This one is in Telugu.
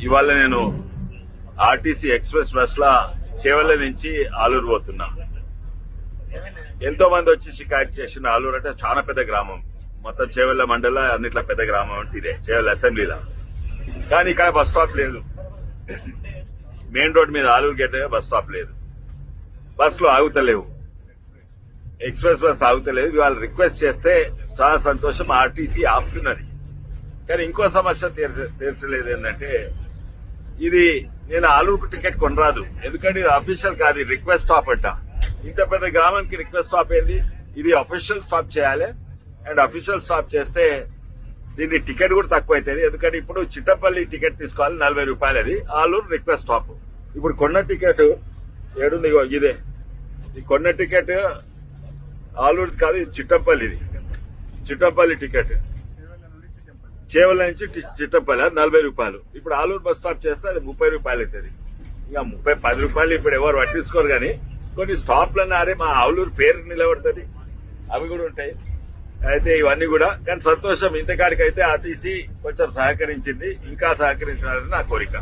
ఇవాళ నేను ఆర్టీసీ ఎక్స్ప్రెస్ బస్ లా చేవెళ్ల నుంచి ఆలూరు పోతున్నా. ఎంతో మంది వచ్చి షికాయత్ చేసిన ఆలూరు అంటే చాలా పెద్ద గ్రామం, మొత్తం చేవెళ్ల మండల అన్నిట్లా పెద్ద గ్రామం అంటే ఇదే చేవెళ్ల అసెంబ్లీలో. కానీ ఇక్కడ బస్ స్టాప్ లేదు. మెయిన్ రోడ్ మీద ఆలూరు గేట్ బస్ స్టాప్ లేదు, బస్సులు ఆగుతలేవు, ఎక్స్ప్రెస్ బస్ ఆగుతలేదు. ఇవాళ రిక్వెస్ట్ చేస్తే చాలా సంతోషం, ఆర్టీసీ ఆపుతున్నది. కానీ ఇంకో సమస్య తీర్చలేదు ఏంటంటే, ఇది నేను ఆలూరుకు టికెట్ కొనరాదు, ఎందుకంటే ఇది అఫీషియల్ కాదు, రిక్వెస్ట్ స్టాప్ అంట. ఇంత పెద్ద గ్రామానికి రిక్వెస్ట్ స్టాప్ ఏంది? ఇది అఫీషియల్ స్టాప్ చేయాలి. అండ్ అఫీషియల్ స్టాప్ చేస్తే దీన్ని టికెట్ కూడా తక్కువ అవుతుంది. ఎందుకంటే ఇప్పుడు చిట్టపల్లి టికెట్ తీసుకోవాలి 40 రూపాయలు, అది ఆలూరు రిక్వెస్ట్ స్టాప్. ఇప్పుడు కొన్న టికెట్ ఏడుంది, ఇదే ఈ కొన్న టికెట్ ఆలూరు కాదు, ఇది చిట్టపల్లిది. చిట్టపల్లి టికెట్ చేవెళ్ల నుంచి చిట్టపల్లి 40 రూపాయలు. ఇప్పుడు ఆలూరు బస్ స్టాప్ చేస్తే అది 30 రూపాయలు అవుతుంది. ఇక 10 రూపాయలు ఇప్పుడు ఎవరు పట్టించుకోరు. కానీ కొన్ని స్టాప్లన్నా అరే మా ఆలూరు పేరు నిలబడుతుంది, అవి కూడా ఉంటాయి. అయితే ఇవన్నీ కూడా కానీ సంతోషం, ఇంతకాడికైతే ఆర్టీసీ కొంచెం సహకరించింది, ఇంకా సహకరించాలని నా కోరిక.